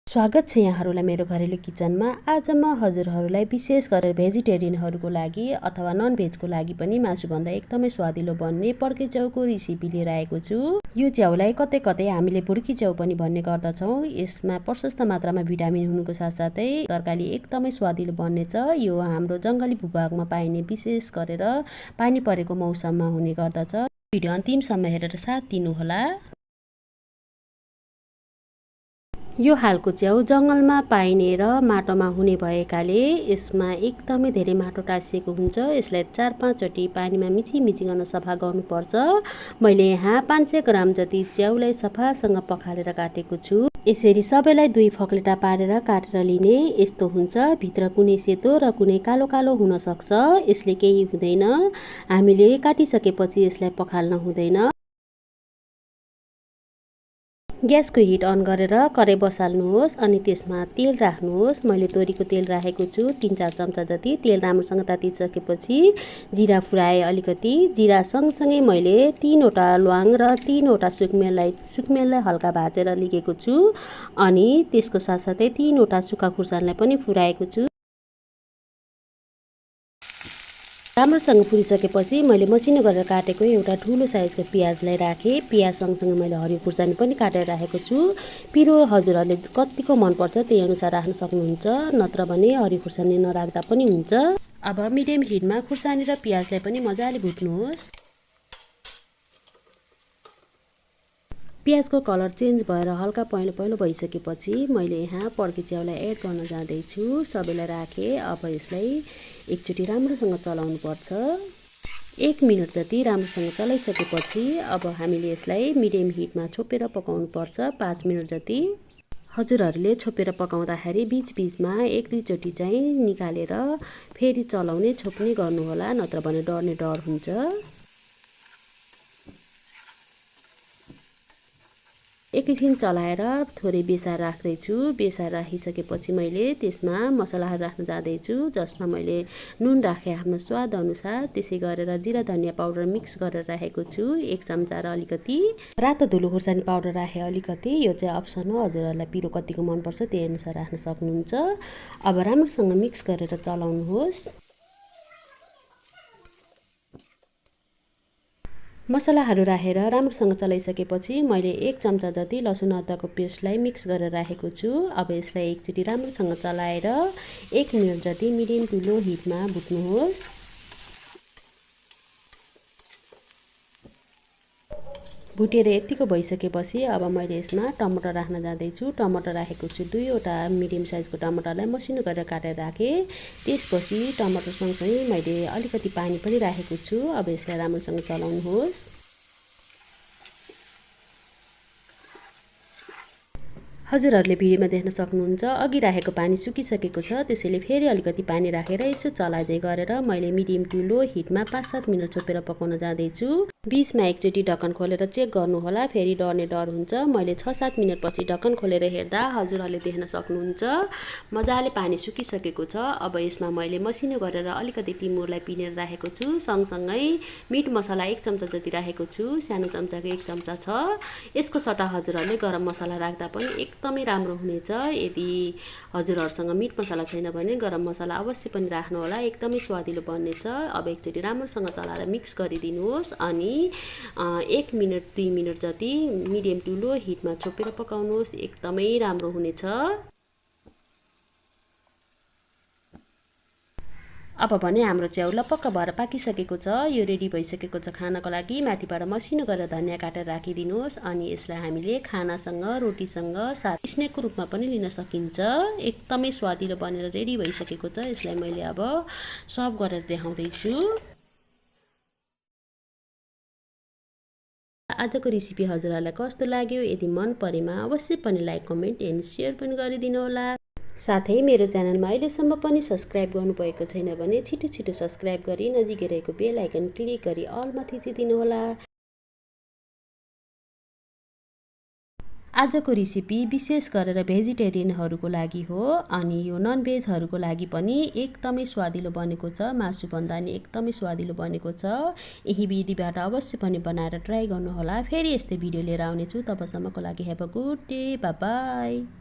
स्वागत छ यहाँहरूलाई मेरो घरेलु किचनमा। आज म हजुरहरूलाई विशेष गरेर भेजिटेरियनहरूको लागि अथवा नन भेजको लागि पनि मासुभन्दा एकदमै स्वादिलो बन्ने पड्के च्याउको रेसिपी लिएर आएको छु। यो च्याउलाई कतै कतै हामीले भुड्की च्याउ पनि भन्ने गर्दछौँ। यसमा प्रशस्त मात्रामा भिटामिन हुनुको साथसाथै तरकारी एकदमै स्वादिलो बन्नेछ। यो हाम्रो जङ्गली भूभागमा पाइने विशेष गरेर पानी परेको मौसममा हुने गर्दछ। भिडियो अन्तिमसम्म हेरेर साथ दिनुहोला। यो हालको च्याउ जङ्गलमा पाइने र माटोमा हुने भएकाले यसमा एकदमै धेरै माटो टाँसिएको हुन्छ। यसलाई 4-5 चोटि पानीमा मिचिमिचिकन सफा गर्नुपर्छ। मैले यहाँ 500 ग्राम जति च्याउलाई सफासँग पखालेर काटेको छु। यसरी सबैलाई 2 फक्लेटा पारेर काटेर लिने। यस्तो हुन्छ, भित्र कुनै सेतो र कुनै कालो कालो हुन सक्छ। यसले केही हुँदैन, हामीले काटिसकेपछि यसलाई पखाल्न हुँदैन। ग्यासको हिट अन गरेर कराई बसाल्नुहोस् अनि त्यसमा तेल राख्नुहोस्। मैले तोरीको तेल राखेको छु 3-4 चम्चा जति। तेल राम्रोसँग तातिसकेपछि जिरा फुराए अलिकति। जिरा सँगसँगै मैले 3वटा ल्वाङ र 3वटा सुकमेललाई हल्का भाजेर लिएको छु अनि त्यसको साथसाथै 3वटा सुक्खा खुर्सानीलाई पनि फुराएको छु। राम्रोसँग फुलिसकेपछि मैले मसिनो गरेर काटेको एउटा ठुलो साइजको प्याजलाई राखेँ। प्याज सँगसँगै मैले हरियो खुर्सानी पनि काटेर राखेको छु। पिरो हजुरहरूले कतिको मनपर्छ त्यही अनुसार राख्न सक्नुहुन्छ, नत्र भने हरियो खुर्सानी नराख्दा पनि हुन्छ। अब मिडियम हिटमा खुर्सानी र प्याजलाई पनि मजाले भुट्नुहोस्। प्याजको कलर चेन्ज भएर हल्का पहेँलो भइसकेपछि मैले यहाँ पड्के च्याउलाई एड गर्न जाँदैछु। सबैलाई राखेँ। अब यसलाई एकचोटि राम्रोसँग चलाउनु पर्छ। 1 मिनट जति राम्रोसँग चलाइसकेपछि अब हामीले यसलाई मिडियम हिटमा छोपेर पकाउनु पर्छ 5 मिनट जति। हजुरहरूले छोपेर पकाउँदाखेरि बीचबीचमा 1-2 चोटि चाहिँ निकालेर फेरि चलाउने छोप्ने गर्नुहोला, नत्र भने डढ्ने डर हुन्छ। एकैछिन चलाएर थोरै बेसार राख्दैछु। बेसार राखिसकेपछि मैले त्यसमा मसलाहरू राख्न जाँदैछु, जसमा मैले नुन राखेँ आफ्नो स्वाद अनुसार। त्यसै गरेर जिरा धनियाँ पाउडर मिक्स गरेर राखेको छु 1 चम्चा र अलिकति। रातो धुलो खुर्सानी पाउडर राखेँ अलिकति। यो चाहिँ अप्सन हो, हजुरहरूलाई पिरो कतिको मनपर्छ त्यही अनुसार राख्न सक्नुहुन्छ। अब राम्रोसँग मिक्स गरेर चलाउनुहोस्। मसलाहरू राखेर राम्रोसँग चलाइसकेपछि मैले 1 चम्चा जति लसुन अदुवाको पेस्टलाई मिक्स गरेर राखेको छु। अब यसलाई एकचोटि राम्रोसँग चलाएर 1 मिनट जति मिडियम टु लो हिटमा भुट्नुहोस्। भुटेर यतिको भइसकेपछि अब मैले यसमा टमाटर राख्न जाँदैछु। टमाटर राखेको छु 2वटा मिडियम साइजको टमाटरलाई मसिनो गरेर काटेर राखेँ। त्यसपछि टमाटर सँगसँगै मैले अलिकति पानी पनि राखेको छु। अब यसलाई राम्रोसँग चलाउनुहोस्। हजुरहरूले भिडियोमा देख्न सक्नुहुन्छ अघि राखेको पानी सुकिसकेको छ। त्यसैले फेरि अलिकति पानी राखेर यसो चलाउँदै गरेर मैले मिडियम टु लो हिटमा 5-7 मिनट छोपेर पकाउन जाँदैछु। बीचमा एकचोटि ढक्कन खोलेर चेक गर्नुहोला, फेरि डढ्ने डर हुन्छ। मैले 6-7 मिनटपछि ढक्कन खोलेर हेर्दा हजुरहरूले देख्न सक्नुहुन्छ मजाले पानी सुकिसकेको छ। अब यसमा मैले मसिनो गरेर अलिकति टिमुरलाई पिनेर राखेको छु। सँगसँगै मिट मसला 1 चम्चा जति राखेको छु। सानो चम्चाको 1 चम्चा छ। यसको सट्टा हजुरहरूले गरम मसला राख्दा पनि एकदमै राम्रो हुनेछ। यदि हजुरहरूसँग मिट मसला छैन भने गरम मसला अवश्य पनि राख्नुहोला, एकदमै स्वादिलो बन्नेछ। अब एकचोटि राम्रोसँग चलाएर मिक्स गरिदिनुहोस् अनि 1 मिनट 2 मिनट जति मिडियम टु लो हिटमा छोपेर पकाउनुहोस्, एकदमै राम्रो हुनेछ। अब भने हाम्रो च्याउ लपक्क भएर पाकिसकेको छ। यो रेडी भइसकेको छ खानको लागि। माथिबाट मसिनो गरेर धनियाँ काटेर राखिदिनुहोस् अनि यसलाई हामीले खानासँग रोटीसँग साथ स्न्याकको रूपमा पनि लिन सकिन्छ। एकदमै स्वादिलो बनेर रेडी भइसकेको छ। यसलाई मैले अब सर्भ गरेर देखाउँदैछु। आजको रेसिपी हजुरहरूलाई कस्तो लाग्यो? यदि मन परेमा अवश्य पनि लाइक, कमेन्ट एन्ड सेयर पनि गरिदिनु होला। साथै मेरो च्यानलमा अहिलेसम्म पनि सब्स्क्राइब गर्नुभएको छैन भने छिटो सब्स्क्राइब गरी नजिकै रहेको बेल आइकन क्लिक गरी अलमा थिचिदिनुहोला। आजको रेसिपी विशेष गरेर भेजिटेरियनहरूको लागि हो अनि यो नन भेजहरूको लागि पनि एकदमै स्वादिलो बनेको छ। मासुभन्दा नि एकदमै स्वादिलो बनेको छ। यही विधिबाट अवश्य पनि बनाएर ट्राई गर्नुहोला। फेरि यस्तै भिडियो लिएर आउनेछु। तबसम्मको लागि have a good day, bye bye.